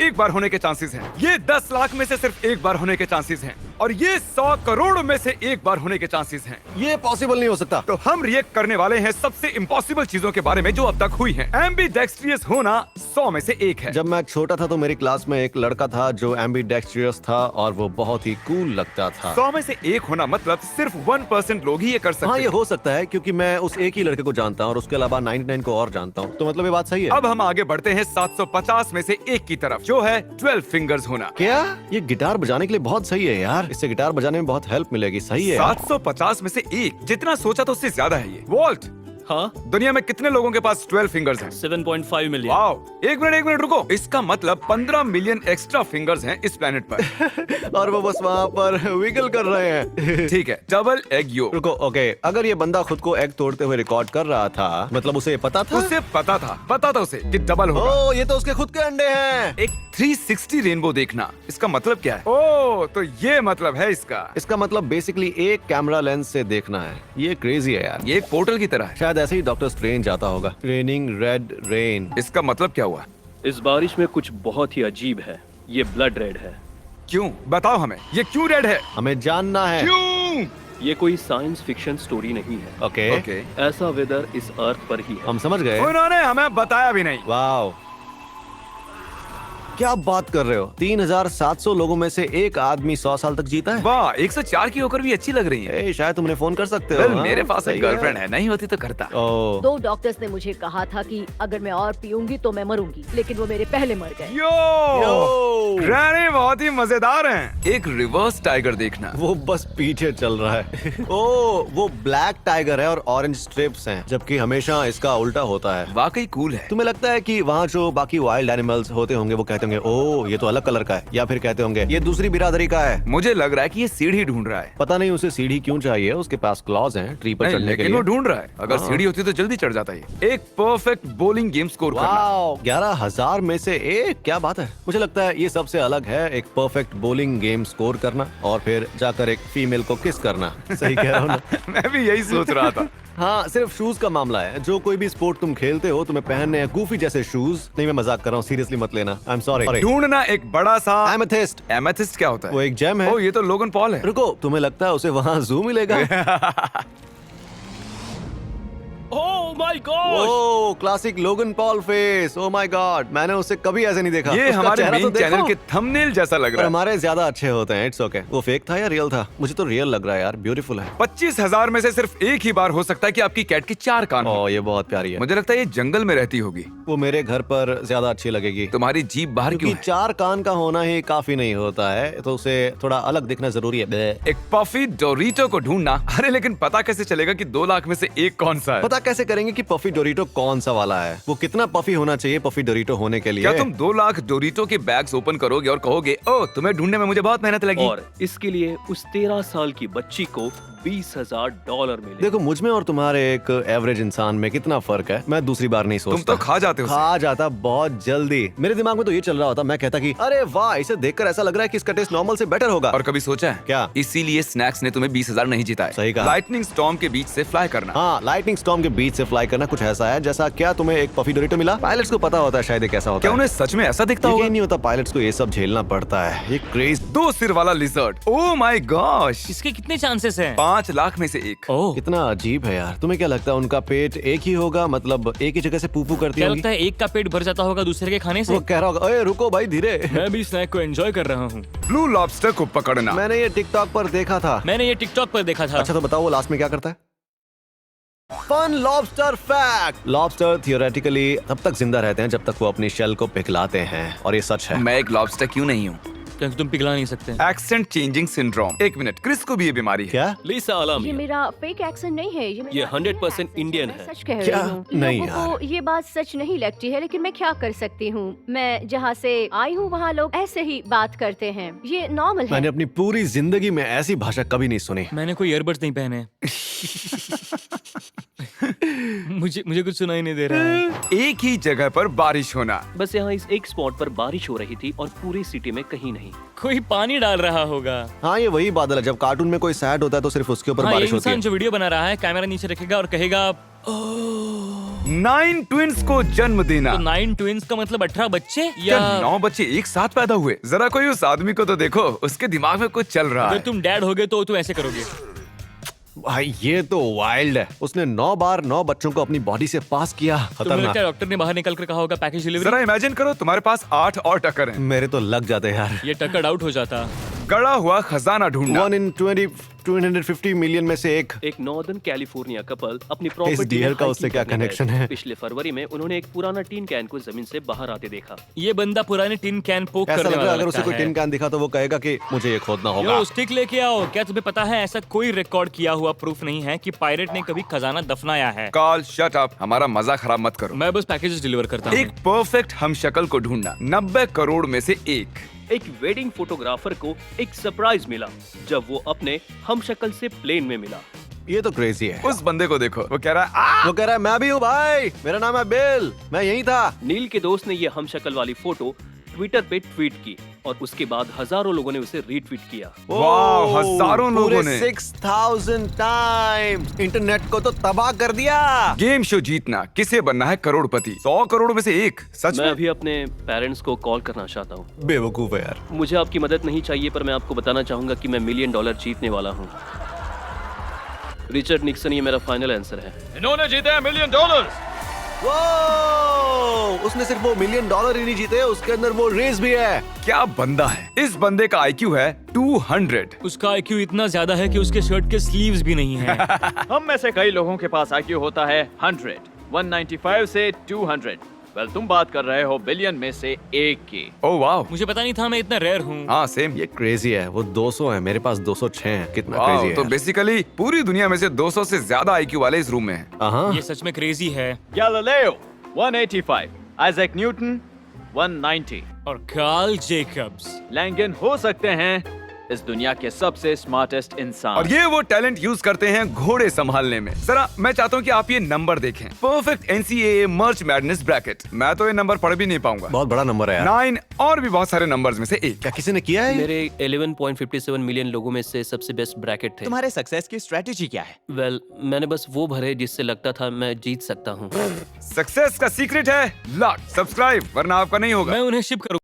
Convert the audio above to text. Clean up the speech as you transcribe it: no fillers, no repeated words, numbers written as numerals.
एक बार होने के चांसेस हैं। ये 10 लाख में से सिर्फ एक बार होने के चांसेस हैं, और ये 100 करोड़ में से एक बार होने के चांसेस हैं। ये पॉसिबल नहीं हो सकता। तो हम रिएक्ट करने वाले हैं सबसे इम्पॉसिबल चीजों के बारे में जो अब तक हुई हैं। एम्बीडेक्स्ट्रियस होना 100 में से एक है। जब मैं छोटा था तो मेरी क्लास में एक लड़का था जो एम्बीडेक्स्ट्रियस था और वो बहुत ही कूल लगता था। 100 में से एक होना मतलब सिर्फ 1% लोग ही ये कर सकते हाँ, हैं। ये हो सकता है क्योंकि मैं उस एक ही लड़के को जानता हूँ और उसके अलावा 99 को और जानता हूँ। तो मतलब ये बात सही है। अब हम आगे बढ़ते हैं 750 में से एक की तरफ, जो है 12 फिंगर्स होना। क्या? ये गिटार बजाने के लिए बहुत सही है यार। इससे गिटार बजाने में बहुत हेल्प मिलेगी। सही है। 750 में से एक, जितना सोचा था उससे ज्यादा है ये। वॉल्ट, हाँ, दुनिया में कितने लोगों के पास 12 फिंगर्स हैं? 7.5 मिलियन। वाओ, एक मिनट रुको। इसका मतलब 15 मिलियन एक्स्ट्रा फिंगर्स हैं इस प्लेनेट पर। और वो बस वहाँ पर विगल कर रहे हैं। ठीक है, डबल एग योक। रुको, ओके, अगर ये बंदा खुद को एग तोड़ते हुए रिकॉर्ड कर रहा था, मतलब उसे पता था? उसे पता था उसे कि डबल होगा। ओ, ये तो उसके खुद के अंडे हैं। एक 360 रेनबो देखना, इसका मतलब क्या है? ओ, तो ये मतलब है इसका मतलब बेसिकली एक कैमरा लेंस से देखना है। ये क्रेजी है यार। ये एक पोर्टल की तरह है। शायद ऐसे ही डॉक्टर स्ट्रेंज जाता होगा। Raining red rain. इसका मतलब क्या हुआ? इस बारिश में कुछ बहुत ही अजीब है। ये ब्लड रेड है। क्यों? बताओ हमें, ये क्यों रेड है? हमें जानना है। क्यों? ये कोई साइंस फिक्शन स्टोरी नहीं है। ओके। ऐसा वेदर इस अर्थ पर ही है। हम समझ गए। उन्होंने हमें बताया भी नहीं। वाओ, क्या बात कर रहे हो? 3700 लोगों में से एक आदमी 100 साल तक जीता है। वाह, 104 की होकर भी अच्छी लग रही है। शायद तुमने फोन कर सकते हो। वेल, हाँ? मेरे पास सही एक गर्लफ्रेंड है, नहीं होती तो करता। ओ, 2 डॉक्टर्स ने मुझे कहा था कि अगर मैं और पीऊंगी तो मैं मरूंगी, लेकिन वो मेरे पहले मर गए। यो, ग्रैनी बहुत ही मजेदार हैं। एक रिवर्स टाइगर देखना। वो बस पीछे चल रहा है। ओ, वो ब्लैक टाइगर है और ऑरेंज स्ट्रिप्स हैं, जबकि हमेशा इसका उल्टा होता है। वाकई कूल है। तुम्हें लगता है कि वहाँ जो बाकी वाइल्ड एनिमल्स होते होंगे वो कहते होंगे ओ ये तो अलग कलर का है, या फिर कहते होंगे ये दूसरी बिरादरी का है? मुझे लग रहा है कि ये सीढ़ी ढूंढ रहा है। पता नहीं उसे सीढ़ी क्यों चाहिए, उसके पास क्लॉज हैं ट्री पर नहीं, चढ़ने के लेकिन लिए। वो ढूंढ रहा है। अगर हाँ। सीढ़ी होती तो जल्दी चढ़ जाता ये। एक परफेक्ट बोलिंग गेम स्कोर करना। वाओ, 11,000 में से एक, क्या बात है। मुझे लगता है ये सबसे अलग है, एक परफेक्ट बोलिंग गेम स्कोर करना और फिर जाकर एक फीमेल को किस करना। सही कह रहा हूँ ना? मैं भी यही सोच रहा था। हाँ, सिर्फ शूज का मामला है। जो कोई भी स्पोर्ट तुम खेलते हो तुम्हें पहनने हैं गूफी जैसे शूज। नहीं, मैं मजाक कर रहा हूँ, सीरियसली मत लेना। I am sorry. ढूंढना एक बड़ा सा एमेथिस्ट। एमेथिस्ट क्या होता है? वो एक जेम है। ओ, ये तो लोगन पॉल है। रुको, तुम्हें लगता है उसे वहाँ जू मिलेगा? Oh my God! Oh, classic Logan Paul face. Oh my God, मैंने उसे कभी ऐसे नहीं देखा। ये उसका हमारे चेहरा मेन तो देखो। चैनल के थंबनेल जैसा लग पर रहा है। हमारे ज्यादा अच्छे होते हैं। It's okay. वो फेक था या रियल था? मुझे तो रियल लग रहा है यार, ब्यूटीफुल है। 25,000 में से सिर्फ एक ही बार हो सकता है कि आपकी कैट की 4 कान हो। ओह, ये बहुत प्यारी है। मुझे लगता है ये जंगल में रहती होगी। वो मेरे घर पर ज्यादा अच्छी लगेगी। तुम्हारी जीभ बाहर क्यों क्योंकि है? 4 कान का होना ही काफी नहीं होता है, तो उसे थोड़ा अलग दिखना जरूरी है। बे। एक पफी डोरिटो को ढूंढना। अरे लेकिन पता कैसे चलेगा कि 2 लाख में से एक कौन सा है? पता कैसे करेंगे कि पफी डोरिटो कौन सा वाला है? वो कितना पफी होना चाहिए पफी डोरिटो होने के लिए? क्या तुम 2 लाख डोरिटो के बैग्स ओपन करोगे और कहोगे ओ तुम्हें ढूंढने में मुझे बहुत मेहनत लगी? और इसके लिए उस 13 साल की बच्ची को $20,000 मिले। देखो, मुझ में और तुम्हारे एक एवरेज इंसान में कितना फर्क है। मैं दूसरी बार नहीं सोचता। तुम तो खा जाते हो उसे। खा जाता बहुत जल्दी। मेरे दिमाग में तो ये चल रहा होता, मैं कहता कि अरे वाह, इसे देखकर ऐसा लग रहा है कि इसका टेस्ट नॉर्मल से बेटर होगा। और कभी सोचा है क्या? इसीलिए स्नैक्स ने तुम्हें 20,000 नहीं जिताए। सही कहा। लाइटनिंग स्टॉर्म के बीच से फ्लाई करना। हाँ, लाइटनिंग स्टॉर्म के बीच से फ्लाई करना कुछ ऐसा है जैसा क्या तुम्हें एक पफी डोरिटो मिला? पायलट्स को पता होता है शायद ये कैसा होता क्या है। उन्हें सच में ऐसा दिखता होगा? यकीन नहीं होता पायलट्स को ये सब झेलना पड़ता है। ये क्रेज। 2 सिर वाला लिजर्ड। Oh my gosh. इसके कितने चांसेस हैं? 5 लाख में से एक। ओह, कितना अजीब है यार। तुम्हें क्या लगता है उनका पेट एक ही होगा? मतलब एक ही जगह से पूपू करती क्या होगी? लगता है एक का पेट भर जाता होगा दूसरे के खाने से? वो कह रहा होगा ओए रुको भाई, धीरे। मैं भी स्नैक को एंजॉय कर रहा हूँ। ब्लू लॉबस्टर को पकड़ना। मैंने ये टिकटॉक पर देखा था। मैंने ये टिकटॉक पर देखा था। अच्छा, तो बताओ वो लास्ट में क्या करता है? Fun lobster fact. Lobster theoretically तब तक जिंदा रहते हैं जब तक वो अपनी शेल को पिघलाते हैं, और ये सच है। मैं एक लॉबस्टर क्यों नहीं हूँ? क्योंकि तुम पिघला नहीं सकते। Accent changing syndrome. 1 minute, Chris को भी ये बीमारी है। क्या? लिसा ये अलामी। मेरा फेक एक्सेंट नहीं है, ये मेरा ये 100% accent है, इंडियन मैं है। सच कह क्या? रही हूँ। नहीं लोगों को ये बात सच नहीं लगती है, लेकिन मैं क्या कर सकती हूँ। मैं जहाँ से आई हूँ वहाँ लोग ऐसे ही बात करते हैं, ये नॉर्मल है। मैंने अपनी पूरी जिंदगी में ऐसी भाषा कभी नहीं सुनी। मैंने कोई ईयरबड्स नहीं पहने। मुझे कुछ सुनाई नहीं दे रहा है। एक ही जगह पर बारिश होना। बस यहाँ इस एक स्पॉट पर बारिश हो रही थी और पूरी सिटी में कहीं नहीं। कोई पानी डाल रहा होगा। हाँ, ये वही बादल है। जब कार्टून में कोई सैड होता है तो सिर्फ उसके ऊपर हाँ, ये बारिश होती है। इंसान जो वीडियो बना रहा है कैमरा नीचे रखेगा और कहेगा ओह। 9 ट्विंस को जन्म देना। तो 9 ट्विंस का मतलब 18 बच्चे क्या या 9 बच्चे एक साथ पैदा हुए? जरा कोई उस आदमी को तो देखो, उसके दिमाग में कुछ चल रहा अगर है। तुम डैड होगे तो तुम ऐसे करोगे? भाई ये तो वाइल्ड है। उसने 9 बार 9 बच्चों को अपनी बॉडी से पास किया। तुम्हें खतरनाक। लगता है डॉक्टर ने बाहर निकल कर कहा होगा पैकेज डिलीवरी? जरा इमेजिन करो, तुम्हारे पास 8 और टक्कर हैं। मेरे तो लग जाते यार। ये टक्कर आउट हो जाता। गड़ा हुआ खजाना ढूंढना। 1 in 250 मिलियन में से एक। एक नॉर्दर्न कैलिफोर्निया कपल अपनी प्रॉपर्टी डियर का उससे क्या connection है? पिछले फरवरी में उन्होंने एक पुराना टीन कैन को जमीन से बाहर आते देखा। ये बंदा पुराने टिन कैन पोक ऐसा करने लग रहा वाला है अगर उसे लगता कोई है। टिन कैन दिखा तो वो कहेगा कि मुझे ये खोदना होगा। यो स्टिक लेके आओ। क्या तुम्हें पता है ऐसा कोई रिकॉर्ड किया हुआ प्रूफ नहीं है कि पायरेट ने कभी खजाना दफनाया है। कॉल शट अप, हमारा मजा खराब मत करो। मैं बस पैकेजेस डिलीवर करता हूँ। एक परफेक्ट हम शक्ल को ढूंढना। 90 करोड़ में से एक वेडिंग फोटोग्राफर को एक सरप्राइज मिला जब वो अपने हमशक्ल से प्लेन में मिला। ये तो क्रेजी है। उस बंदे को देखो, वो कह रहा है "आ!" वो कह रहा है मैं भी हूँ भाई, मेरा नाम है बिल, मैं यही था। नील के दोस्त ने ये हमशक्ल वाली फोटो ट्विटर पे ट्वीट की और उसके बाद हजारों लोगों ने उसे रीट्वीट किया। वाह, हजारों लोगों ने। 6000 टाइम्स इंटरनेट को तो तबाह कर दिया। गेम शो जीतना, किसे बनना है करोड़पति? 100 करोड़ में से एक। सच मैं में? अभी अपने पेरेंट्स को कॉल करना चाहता हूँ। बेवकूफ है यार। मुझे आपकी मदद नहीं चाहिए, पर मैं आपको बताना चाहूंगा कि मैं $1 मिलियन जीतने वाला हूँ। रिचर्ड निक्सन, ये मेरा फाइनल आंसर है। इन्होंने जीते हैं $1 मिलियन। वो उसने सिर्फ वो $1 मिलियन ही नहीं जीते, उसके अंदर वो रेस भी है। क्या बंदा है? इस बंदे का IQ है 200। उसका IQ इतना ज्यादा है कि उसके शर्ट के स्लीव्स भी नहीं है। हम में से कई लोगों के पास IQ होता है 100, 195 से 200। वेल, तुम बात कर रहे हो बिलियन में से एक की। ओह वाह। मुझे पता नहीं था मैं इतना रेयर हूँ। हाँ सेम। ये क्रेजी है। वो 200 है, मेरे पास 206 है। कितना वाह, क्रेजी तो है। बेसिकली पूरी दुनिया में से 200 से ज्यादा IQ वाले इस रूम में हैं। हाँ, ये सच में क्रेजी है। गैलीलियो 185, आइजैक न्यूटन 190, और कार्ल जेकब्स। लैंगन हो सकते हैं इस दुनिया के सबसे स्मार्टेस्ट इंसान। और ये वो टैलेंट यूज करते हैं घोड़े संभालने में। जरा मैं चाहता हूँ कि आप ये नंबर देखें। परफेक्ट NCAA मर्च मैडनेस ब्रैकेट। मैं तो ये नंबर पढ़ भी नहीं पाऊंगा। बहुत बड़ा नंबर है यार। 9 और भी बहुत सारे नंबर्स में से एक। क्या किसी ने किया है? मेरे 11.57 मिलियन लोगों में से सबसे बेस्ट ब्रैकेट थे। तुम्हारे सक्सेस की स्ट्रेटेजी क्या है? वेल, मैंने बस वो भरे जिससे लगता था मैं जीत सकता हूँ। सक्सेस का सीक्रेट है लक। सब्सक्राइब, वरना आपका नहीं होगा। मैं उन्हें शिप करूँ।